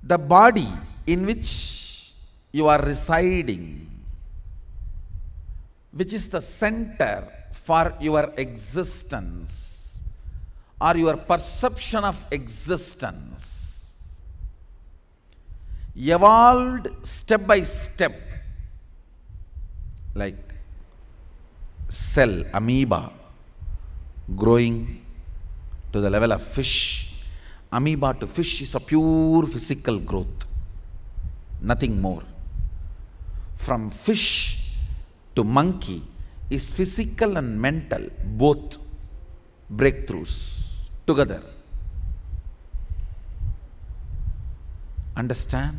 the body in which you are residing, which is the center for your existence or your perception of existence, evolved step by step, like cell, amoeba, growing to the level of fish. Amoeba to fish is a pure physical growth, nothing more. From fish to monkey is physical and mental, both breakthroughs together. Understand?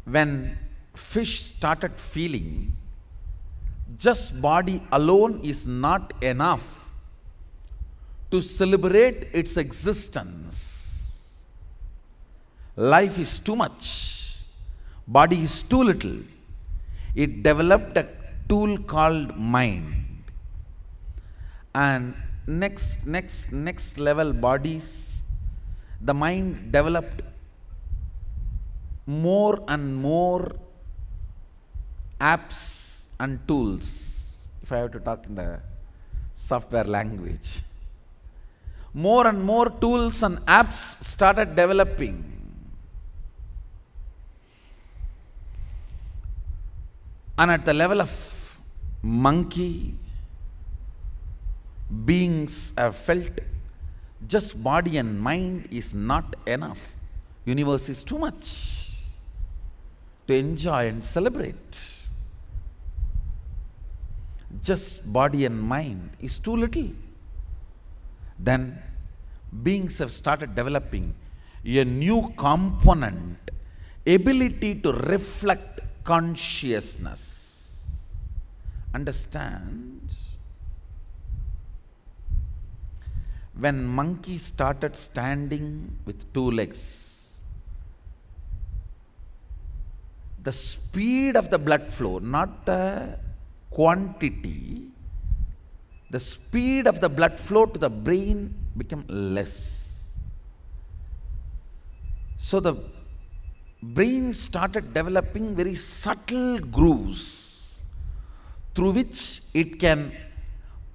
When fish started feeling, just body alone is not enough to celebrate its existence. Life is too much, body is too little. It developed a tool called mind. And next level bodies, the mind developed more and more apps and tools, if I have to talk in the software language. More and more tools and apps started developing. And at the level of monkey, beings have felt just body and mind is not enough. Universe is too much to enjoy and celebrate. Just body and mind is too little. Then beings have started developing a new component, ability to reflect consciousness. Understand? When monkey started standing with two legs, the speed of the blood flow, not the quantity, the speed of the blood flow to the brain became less. So the brain started developing very subtle grooves through which it can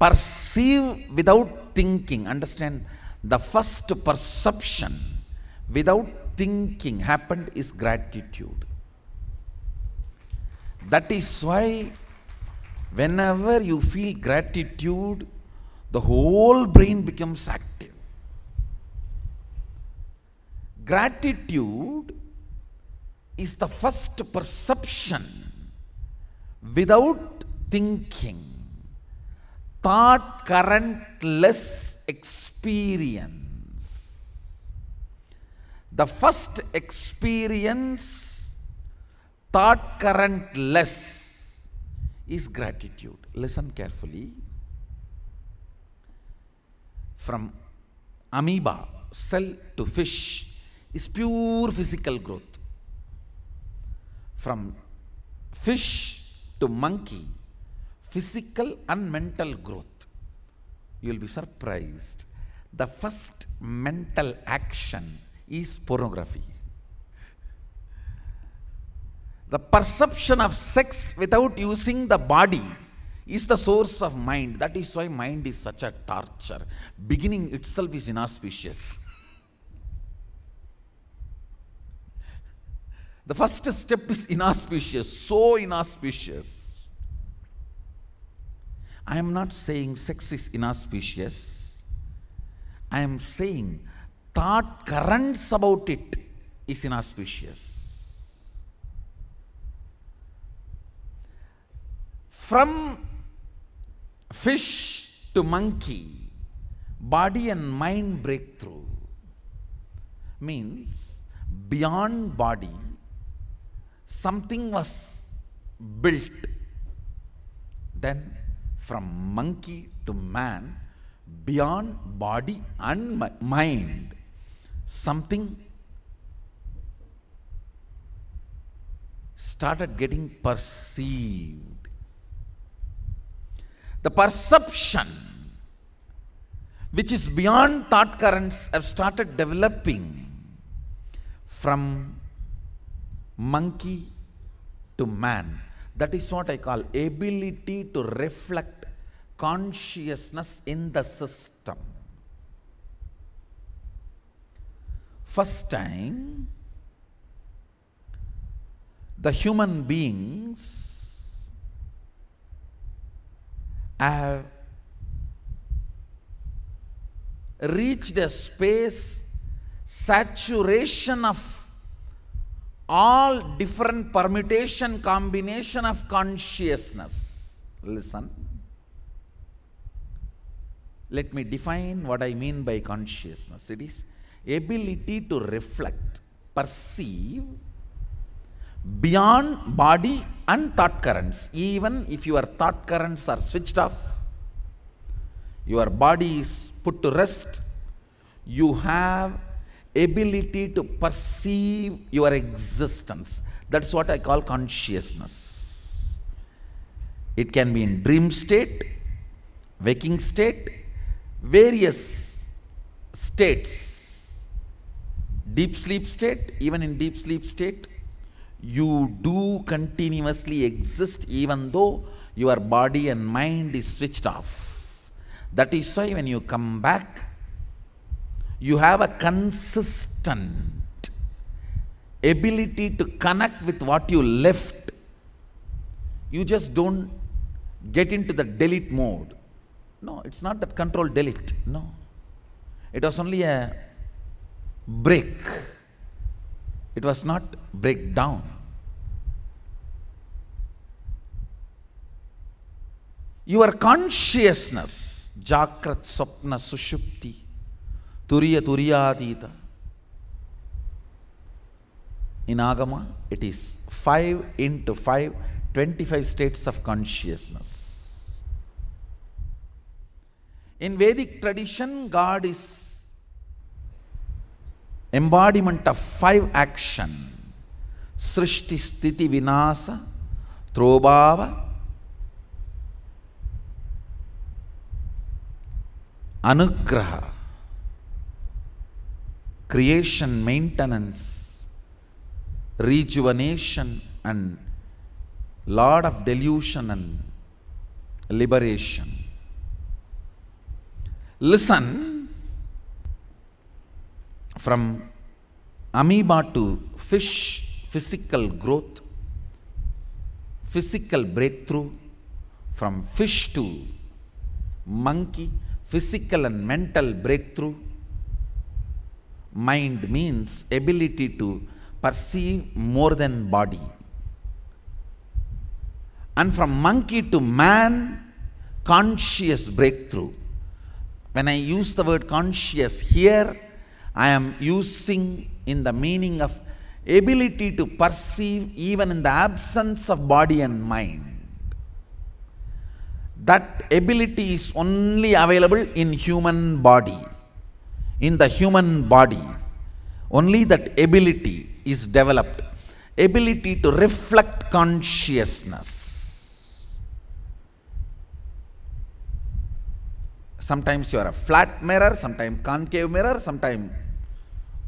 perceive without thinking. Understand? The first perception without thinking happened is gratitude. That is why whenever you feel gratitude, the whole brain becomes active. Gratitude is the first perception without thinking, thought currentless experience. The first experience, thought currentless, is gratitude. Listen carefully. From amoeba, cell to fish is pure physical growth. From fish to monkey, physical and mental growth. You will be surprised. The first mental action is pornography. The perception of sex without using the body is the source of mind. That is why mind is such a torture. Beginning itself is inauspicious. The first step is inauspicious, so inauspicious. I am not saying sex is inauspicious. I am saying thought currents about it is inauspicious. From fish to monkey, body and mind breakthrough means beyond body, something was built. Then from monkey to man, beyond body and mind, something started getting perceived. The perception which is beyond thought currents have started developing. from monkey to man. That is what I call ability to reflect consciousness in the system. First time, the human beings have reached a space, saturation of all different permutation, combination of consciousness. Listen. Let me define what I mean by consciousness. It is ability to reflect, perceive beyond body and thought currents. Even if your thought currents are switched off, your body is put to rest, you have ability to perceive your existence. That's what I call consciousness. It can be in dream state, waking state, various states. Deep sleep state, even in deep sleep state, you do continuously exist even though your body and mind is switched off. That is why when you come back, you have a consistent ability to connect with what you left. You just don't get into the delete mode. No, it's not that control delete. No. It was only a break. It was not breakdown. Your consciousness, Jakrat, Swapna, Sushupti, Turiya, Turiyadita. In Agama, it is 5 into 5, 25 states of consciousness. In Vedic tradition, God is embodiment of 5 action. Srishti, Sthiti, Vinasa, Trobhava, Anugraha. Creation, maintenance, rejuvenation, and Lord of delusion and liberation. Listen, from amoeba to fish, physical growth, physical breakthrough, from fish to monkey, physical and mental breakthrough. Mind means ability to perceive more than body. And from monkey to man, conscious breakthrough. When I use the word conscious here, I am using in the meaning of ability to perceive even in the absence of body and mind. That ability is only available in human body. In the human body, only that ability is developed. Ability to reflect consciousness. Sometimes you are a flat mirror, sometimes concave mirror, sometimes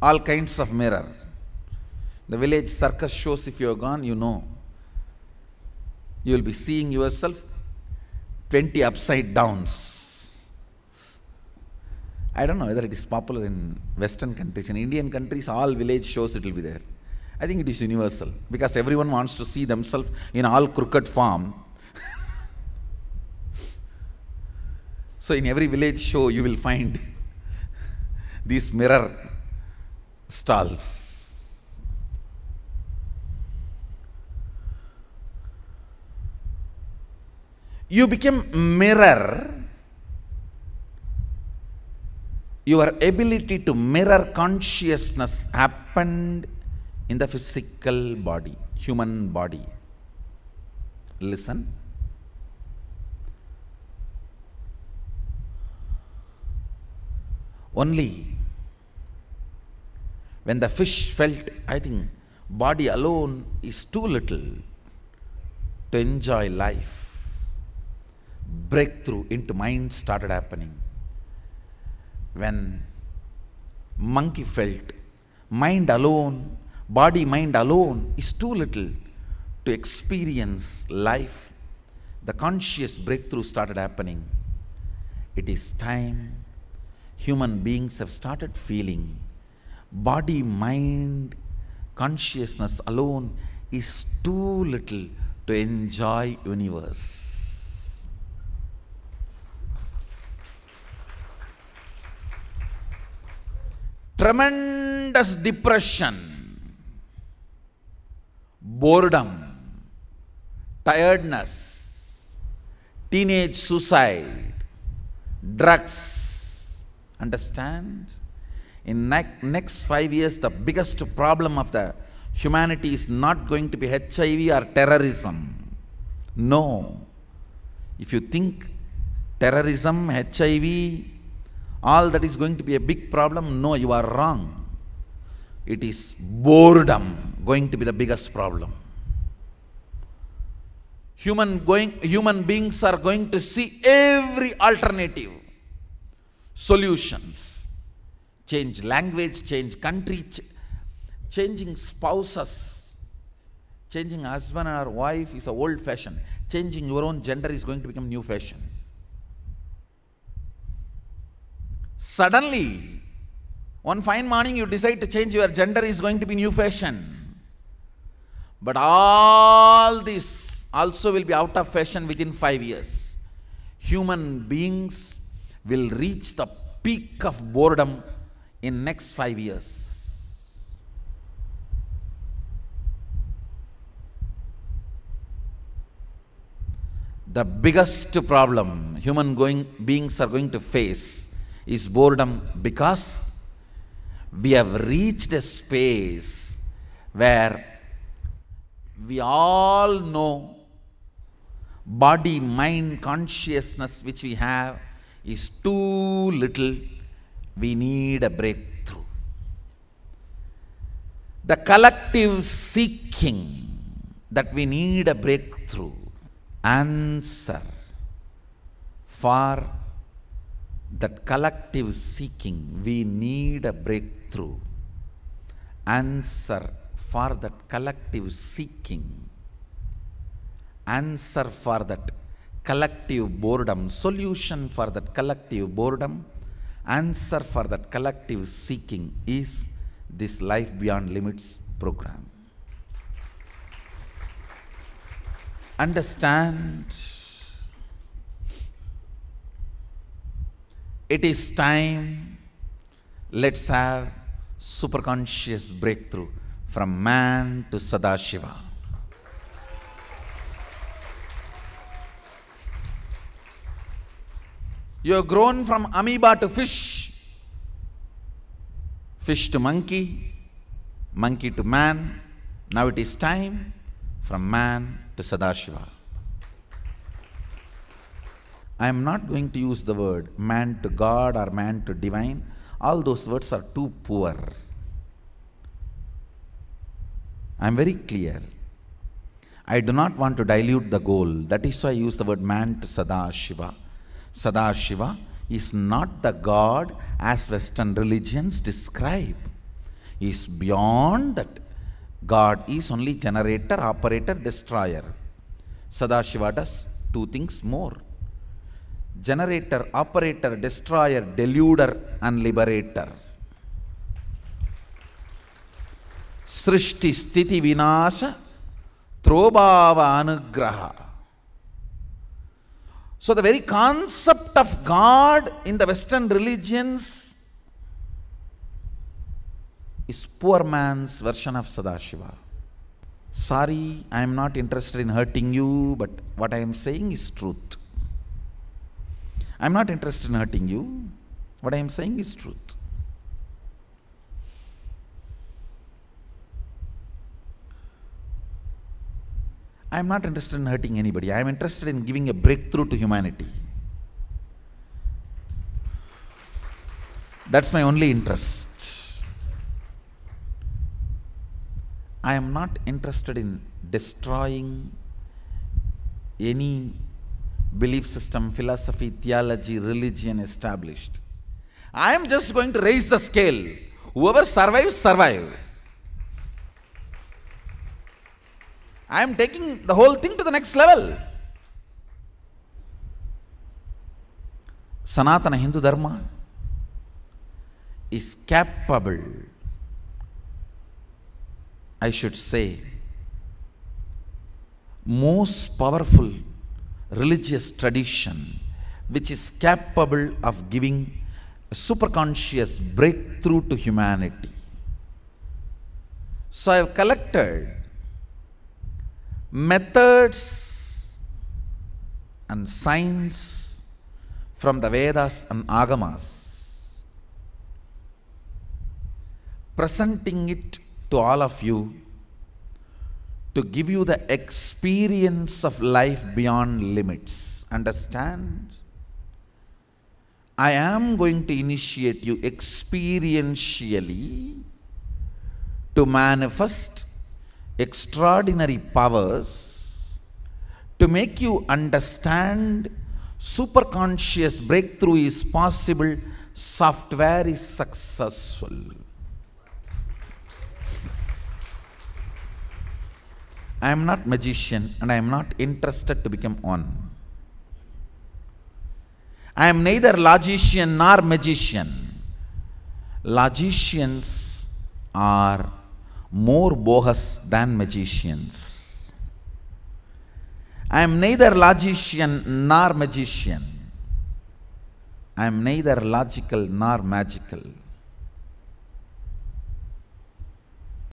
all kinds of mirror. The village circus shows, if you have gone, you know. You will be seeing yourself 20 upside downs. I don't know whether it is popular in Western countries. In Indian countries, all village shows it will be there. I think it is universal because everyone wants to see themselves in all crooked form. So in every village show, you will find these mirror stalls. You become mirror. Your ability to mirror consciousness happened in the physical body, human body. Listen. Only when the fish felt, I think, body alone is too little to enjoy life, breakthrough into mind started happening. When monkey felt mind alone Body, mind alone is too little to experience life. The conscious breakthrough started happening. It is time human beings have started feeling body, mind, consciousness alone is too little to enjoy universe. Tremendous depression, boredom, tiredness, teenage suicide, drugs. Understand? In next 5 years, the biggest problem of the humanity is not going to be HIV or terrorism. No. If you think terrorism, HIV, all that is going to be a big problem, no, you are wrong. It is boredom going to be the biggest problem. Human beings are going to see every alternative solutions. Change language, change country, changing spouses, changing husband or wife is an old fashion. Changing your own gender is going to become new fashion. Suddenly, one fine morning you decide to change your gender is going to be new fashion. But all this also will be out of fashion within 5 years. Human beings will reach the peak of boredom in next 5 years. The biggest problem human beings are going to face is boredom, because we have reached a space where we all know body, mind, consciousness which we have is too little. We need a breakthrough. The collective seeking that we need a breakthrough. Answer for that collective seeking, we need a breakthrough. Answer for that collective seeking. Answer for that collective boredom. Solution for that collective boredom. Answer for that collective seeking is this Life Beyond Limits program. Understand, it is time. Let's have superconscious breakthrough from man to Sadashiva. You have grown from amoeba to fish, fish to monkey, monkey to man. Now it is time from man to Sadashiva. I am not going to use the word man to God or man to divine. All those words are too poor. I am very clear. I do not want to dilute the goal. That is why I use the word man to Sadashiva. Sadashiva is not the God as Western religions describe. He is beyond that. God is only generator, operator, destroyer. Sadashiva does two things more. Generator, operator, destroyer, deluder and liberator. Srishti sthiti vinasa trobhava anugraha. So the very concept of God in the Western religions is poor man's version of Sadashiva. Sorry, I am not interested in hurting you, but what I am saying is truth. I am not interested in hurting you. What I am saying is truth. I am not interested in hurting anybody. I am interested in giving a breakthrough to humanity. That's my only interest. I am not interested in destroying any belief system, philosophy, theology, religion established. I am just going to raise the scale. Whoever survives, survive. I am taking the whole thing to the next level. Sanatana Hindu Dharma is capable, I should say, most powerful religious tradition which is capable of giving a superconscious breakthrough to humanity. So I have collected methods and science from the Vedas and Agamas, presenting it to all of you to give you the experience of life beyond limits. Understand? I am going to initiate you experientially to manifest extraordinary powers to make you understand superconscious breakthrough is possible, software is successful. I am not magician and I am not interested to become one. I am neither logician nor magician. Logicians are more bogus than magicians. I am neither logician nor magician. I am neither logical nor magical.